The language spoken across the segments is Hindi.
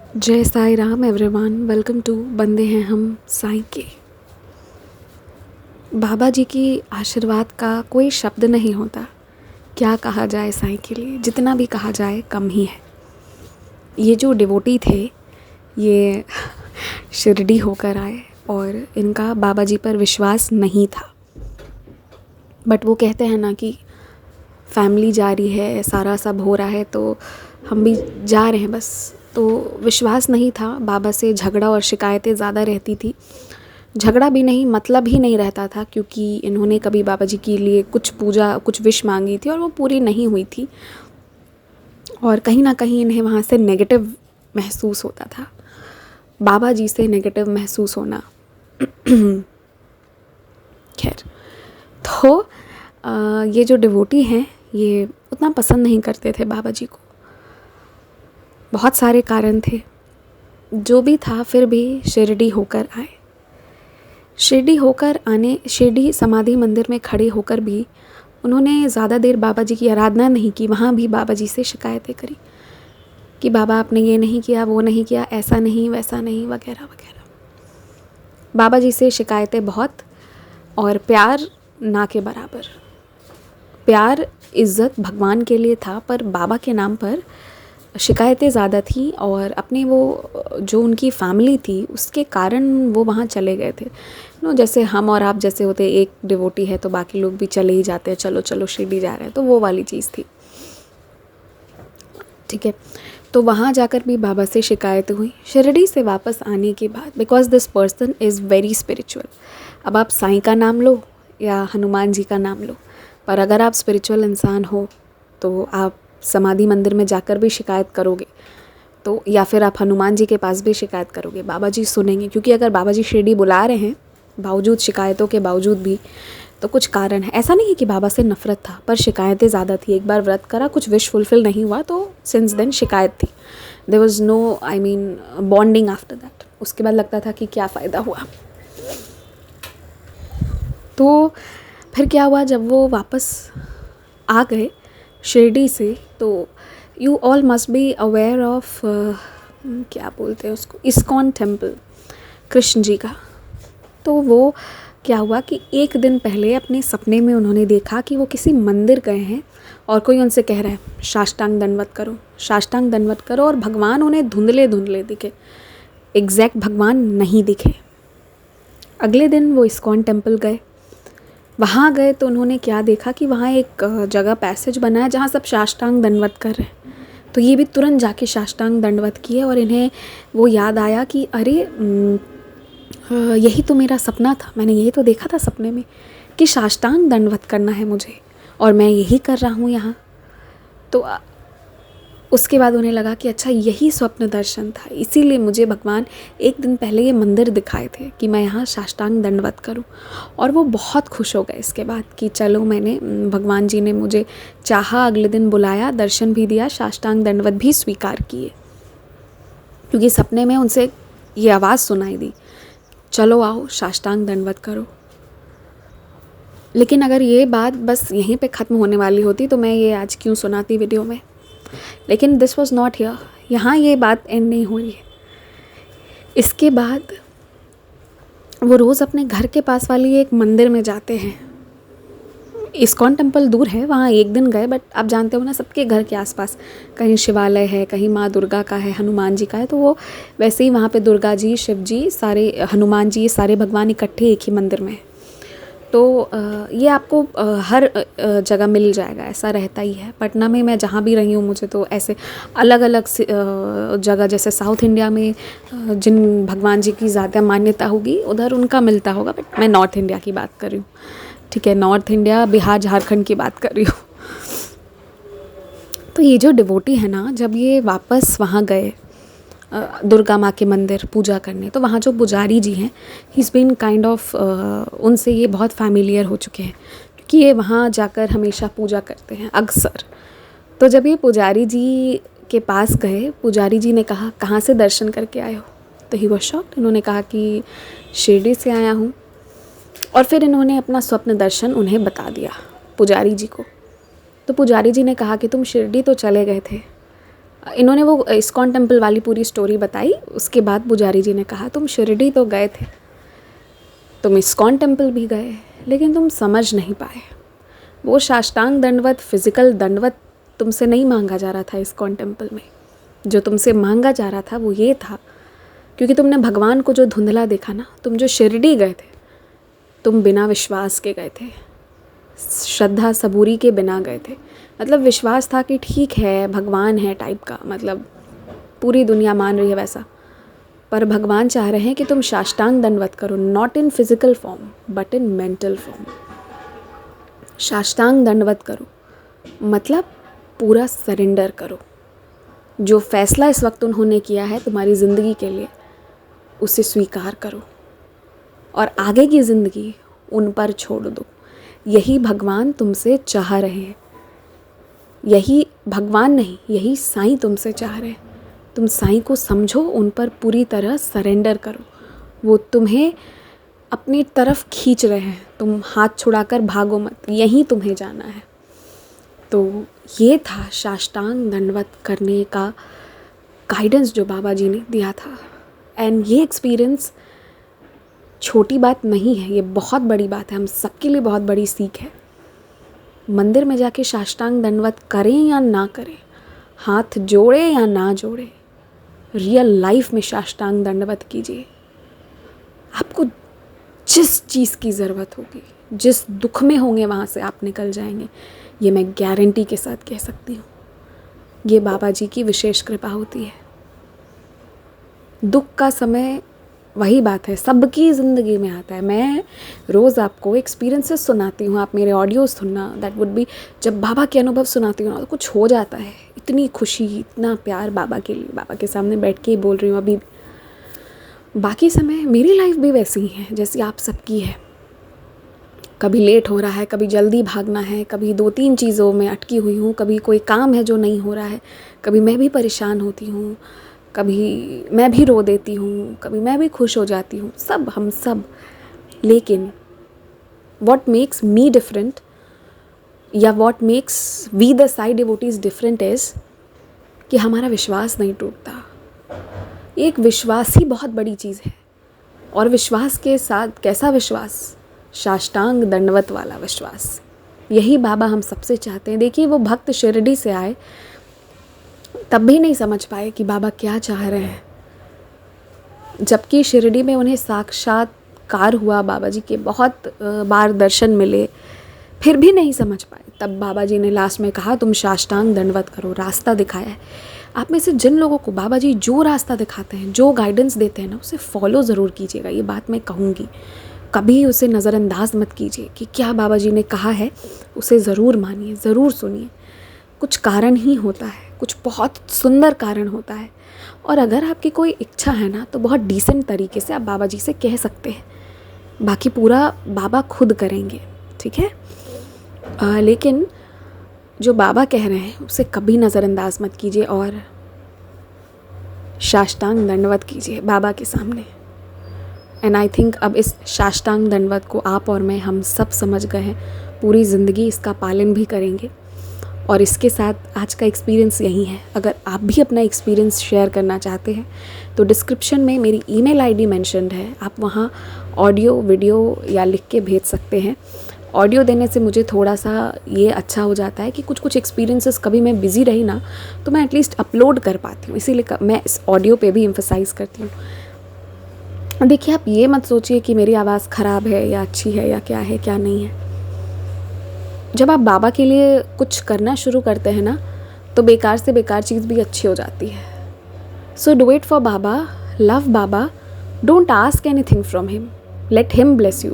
जय Sai Ram everyone, welcome to बंदे हैं हम साईं के। बाबा जी की आशीर्वाद का कोई शब्द नहीं होता। क्या कहा जाए साईं के लिए, जितना भी कहा जाए कम ही है। ये जो डिवोटी थे ये शिरडी होकर आए और इनका बाबा जी पर विश्वास नहीं था, बट वो कहते हैं ना कि फैमिली जा रही है, सारा सब हो रहा है तो हम भी जा रहे हैं बस। तो विश्वास नहीं था, बाबा से झगड़ा और शिकायतें ज़्यादा रहती थी। झगड़ा भी नहीं, मतलब ही नहीं रहता था, क्योंकि इन्होंने कभी बाबा जी के लिए कुछ पूजा, कुछ विश मांगी थी और वो पूरी नहीं हुई थी और कहीं ना कहीं इन्हें वहाँ से नेगेटिव महसूस होता था। बाबा जी से नेगेटिव महसूस होना खैर, तो ये जो डिवोटी हैं ये उतना पसंद नहीं करते थे बाबा जी को। बहुत सारे कारण थे, जो भी था फिर भी शिरडी होकर आए। शिरडी समाधि मंदिर में खड़े होकर भी उन्होंने ज़्यादा देर बाबा जी की आराधना नहीं की। वहाँ भी बाबा जी से शिकायतें करी कि बाबा आपने ये नहीं किया, वो नहीं किया, ऐसा नहीं, वैसा नहीं, वगैरह वगैरह। बाबा जी से शिकायतें बहुत, और प्यार ना के बराबर। प्यार इज़्ज़त भगवान के लिए था, पर बाबा के नाम पर शिकायतें ज़्यादा थी। और अपने वो जो उनकी फैमिली थी उसके कारण वो वहाँ चले गए थे। जैसे हम और आप जैसे होते, एक डिवोटी है तो बाकी लोग भी चले ही जाते हैं, चलो चलो शिरडी जा रहे हैं, तो वो वाली चीज़ थी। ठीक है, तो वहाँ जाकर भी बाबा से शिकायत हुई। शिरडी से वापस आने के बाद, because this person is very spiritual. अब आप साईं का नाम लो या हनुमान जी का नाम लो, पर अगर आप स्पिरिचुअल इंसान हो तो आप समाधि मंदिर में जाकर भी शिकायत करोगे तो, या फिर आप हनुमान जी के पास भी शिकायत करोगे, बाबा जी सुनेंगे। क्योंकि अगर बाबा जी शिरडी बुला रहे हैं बावजूद शिकायतों के बावजूद भी, तो कुछ कारण है। ऐसा नहीं है कि बाबा से नफ़रत था, पर शिकायतें ज़्यादा थी। एक बार व्रत करा, कुछ विश फुलफिल नहीं हुआ, तो सिंस देन शिकायत थी। There was no bonding after that. उसके बाद लगता था कि क्या फ़ायदा हुआ। तो फिर क्या हुआ, जब वो वापस आ गए शिरडी से, तो you all must be aware of क्या बोलते हैं उसको, इस्कॉन टेम्पल, कृष्ण जी का। तो वो क्या हुआ कि एक दिन पहले अपने सपने में उन्होंने देखा कि वो किसी मंदिर गए हैं और कोई उनसे कह रहा है साष्टांग दंडवत करो, साष्टांग दंडवत करो, और भगवान उन्हें धुंधले धुंधले दिखे, एग्जैक्ट भगवान नहीं दिखे। अगले दिन वो इस्कॉन टेम्पल गए। वहाँ गए तो उन्होंने क्या देखा कि वहाँ एक जगह पैसेज बना है जहाँ सब साष्टांग दंडवत कर रहे हैं। तो ये भी तुरंत जाके साष्टांग दंडवत किए और इन्हें वो याद आया कि अरे यही तो मेरा सपना था, मैंने यही तो देखा था सपने में कि साष्टांग दंडवत करना है मुझे, और मैं यही कर रहा हूँ यहाँ। तो उसके बाद उन्हें लगा कि अच्छा, यही स्वप्न दर्शन था, इसीलिए मुझे भगवान एक दिन पहले ये मंदिर दिखाए थे कि मैं यहाँ साष्टांग दंडवत करूँ। और वो बहुत खुश हो गए इसके बाद कि चलो, मैंने भगवान जी ने मुझे चाहा, अगले दिन बुलाया, दर्शन भी दिया, साष्टांग दंडवत भी स्वीकार किए। क्योंकि सपने में उनसे ये आवाज़ सुनाई दी, चलो आओ साष्टांग दंडवत करो। लेकिन अगर ये बात बस यहीं पे ख़त्म होने वाली होती तो मैं ये आज क्यों सुनाती वीडियो में। लेकिन दिस वॉज नॉट हियर, यहाँ ये बात एंड नहीं हो रही है। इसके बाद वो रोज़ अपने घर के पास वाली एक मंदिर में जाते हैं। इस्कॉन टेम्पल दूर है, वहाँ एक दिन गए, बट आप जानते हो ना, सबके घर के आसपास कहीं शिवालय है, कहीं माँ दुर्गा का है, हनुमान जी का है, तो वो वैसे ही वहाँ पे दुर्गा जी, शिव जी, सारे हनुमान जी, सारे भगवान इकट्ठे एक ही मंदिर में है। तो ये आपको हर जगह मिल जाएगा, ऐसा रहता ही है। पटना में मैं जहाँ भी रही हूँ, मुझे तो ऐसे अलग अलग जगह, जैसे साउथ इंडिया में जिन भगवान जी की ज़्यादा मान्यता होगी उधर उनका मिलता होगा, बट मैं नॉर्थ इंडिया की बात कर रही हूँ। ठीक है, नॉर्थ इंडिया, बिहार, झारखंड की बात कर रही हूँ। तो ये जो डिवोटी है ना, जब ये वापस वहाँ गए दुर्गा माँ के मंदिर पूजा करने, तो वहाँ जो पुजारी जी हैं, he is been kind of, उनसे ये बहुत फैमिलियर हो चुके हैं, क्योंकि ये वहाँ जाकर हमेशा पूजा करते हैं अक्सर। तो जब ये पुजारी जी के पास गए, पुजारी जी ने कहा कहाँ से दर्शन करके आए हो, तो ही वॉज शॉक्ड। इन्होंने कहा कि शिरडी से आया हूँ। और फिर इन्होंने अपना स्वप्न दर्शन उन्हें बता दिया पुजारी जी को। तो पुजारी जी ने कहा कि तुम शिरडी तो चले गए थे, इन्होंने वो इस्कॉन टेम्पल वाली पूरी स्टोरी बताई। उसके बाद पुजारी जी ने कहा तुम शिरडी तो गए थे, तुम इस्कॉन टेम्पल भी गए, लेकिन तुम समझ नहीं पाए। वो साष्टांग दंडवत, फिजिकल दंडवत तुमसे नहीं मांगा जा रहा था इस्कॉन टेम्पल में। जो तुमसे मांगा जा रहा था वो ये था, क्योंकि तुमने भगवान को जो धुंधला देखा ना, तुम जो शिरडी गए थे, तुम बिना विश्वास के गए थे, श्रद्धा सबूरी के बिना गए थे। मतलब विश्वास था कि ठीक है भगवान है टाइप का, मतलब पूरी दुनिया मान रही है वैसा। पर भगवान चाह रहे हैं कि तुम साष्टांग दंडवत करो, not in physical form but in mental form. साष्टांग दंडवत करो मतलब पूरा सरेंडर करो। जो फैसला इस वक्त उन्होंने किया है तुम्हारी ज़िंदगी के लिए, उसे स्वीकार करो और आगे की ज़िंदगी उन पर छोड़ दो। यही भगवान तुमसे चाह रहे हैं। यही भगवान नहीं, यही साईं तुमसे चाह रहे हैं। तुम साईं को समझो, उन पर पूरी तरह सरेंडर करो। वो तुम्हें अपनी तरफ खींच रहे हैं, तुम हाथ छुड़ाकर भागो मत, यहीं तुम्हें जाना है। तो ये था साष्टांग दंडवत करने का गाइडेंस जो बाबा जी ने दिया था। एंड ये एक्सपीरियंस छोटी बात नहीं है, ये बहुत बड़ी बात है, हम सबके लिए बहुत बड़ी सीख है। मंदिर में जाके साष्टांग दंडवत करें या ना करें, हाथ जोड़े या ना जोड़े, रियल लाइफ में साष्टांग दंडवत कीजिए। आपको जिस चीज़ की ज़रूरत होगी, जिस दुख में होंगे, वहाँ से आप निकल जाएंगे। ये मैं गारंटी के साथ कह सकती हूँ। ये बाबा जी की विशेष कृपा होती है। दुख का समय वही बात है, सबकी ज़िंदगी में आता है। मैं रोज़ आपको एक्सपीरियंसेस सुनाती हूँ, आप मेरे ऑडियो सुनना, दैट वुड बी, जब बाबा के अनुभव सुनाती हूँ ना तो कुछ हो जाता है। इतनी खुशी, इतना प्यार बाबा के लिए, बाबा के सामने बैठ के ही बोल रही हूँ अभी। बाकी समय मेरी लाइफ भी वैसी ही है जैसी आप सबकी है। कभी लेट हो रहा है, कभी जल्दी भागना है, कभी 2-3 चीज़ों में अटकी हुई हूँ, कभी कोई काम है जो नहीं हो रहा है, कभी मैं भी परेशान होती हूँ, कभी मैं भी रो देती हूँ, कभी मैं भी खुश हो जाती हूँ, सब हम सब। लेकिन what makes me different या what makes we the Sai devotees different is कि हमारा विश्वास नहीं टूटता। एक विश्वास ही बहुत बड़ी चीज़ है। और विश्वास के साथ कैसा विश्वास? साष्टांग दंडवत वाला विश्वास। यही बाबा हम सबसे चाहते हैं। देखिए, वो भक्त शिरडी से आए, तब भी नहीं समझ पाए कि बाबा क्या चाह रहे हैं, जबकि शिरडी में उन्हें साक्षात्कार हुआ, बाबा जी के बहुत बार दर्शन मिले, फिर भी नहीं समझ पाए। तब बाबा जी ने लास्ट में कहा तुम साष्टांग दंडवत करो, रास्ता दिखाया है। आप में से जिन लोगों को बाबा जी जो रास्ता दिखाते हैं, जो गाइडेंस देते हैं ना, उसे फॉलो ज़रूर कीजिएगा। ये बात मैं कहूँगी, कभी उसे नज़रअंदाज मत कीजिए कि क्या बाबा जी ने कहा है, उसे ज़रूर मानिए, ज़रूर सुनिए। कुछ कारण ही होता है, कुछ बहुत सुंदर कारण होता है। और अगर आपकी कोई इच्छा है ना, तो बहुत डिसेंट तरीके से आप बाबा जी से कह सकते हैं। बाकी पूरा बाबा खुद करेंगे, ठीक है। लेकिन जो बाबा कह रहे हैं उसे कभी नज़रअंदाज मत कीजिए और साष्टांग दंडवत कीजिए बाबा के सामने। एंड आई थिंक अब इस साष्टांग दंडवत को आप और मैं, हम सब समझ गए हैं। पूरी ज़िंदगी इसका पालन भी करेंगे। और इसके साथ आज का एक्सपीरियंस यही है। अगर आप भी अपना एक्सपीरियंस शेयर करना चाहते हैं तो डिस्क्रिप्शन में मेरी ईमेल आईडी मेंशन्ड है, आप वहाँ ऑडियो, वीडियो या लिख के भेज सकते हैं। ऑडियो देने से मुझे थोड़ा सा ये अच्छा हो जाता है कि कुछ एक्सपीरियंसेस, कभी मैं बिज़ी रही ना तो मैं एटलीस्ट अपलोड कर पाती हूँ, इसीलिए मैं इस ऑडियो पे भी एम्फसाइज़ करती हूँ। देखिए, आप ये मत सोचिए कि मेरी आवाज़ ख़राब है या अच्छी है या क्या है क्या नहीं है। जब आप बाबा के लिए कुछ करना शुरू करते हैं ना, तो बेकार से बेकार चीज़ भी अच्छी हो जाती है। So do it for Baba, love Baba, don't ask anything from him, let him bless you.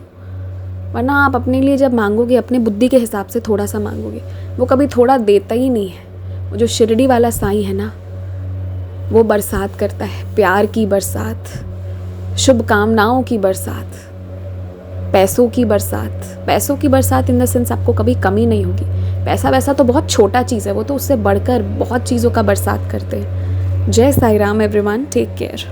वरना आप अपने लिए जब मांगोगे, अपने बुद्धि के हिसाब से थोड़ा सा मांगोगे, वो कभी थोड़ा देता ही नहीं है। वो जो शिरडी वाला साईं है ना, वो बरसात करता है, प्यार की बरसात, शुभकामनाओं की बरसात, पैसों की बरसात। पैसों की बरसात इन द सेंस आपको कभी कमी नहीं होगी। पैसा वैसा तो बहुत छोटा चीज़ है, वो तो उससे बढ़कर बहुत चीज़ों का बरसात करते हैं। जय Sai Ram everyone, take care.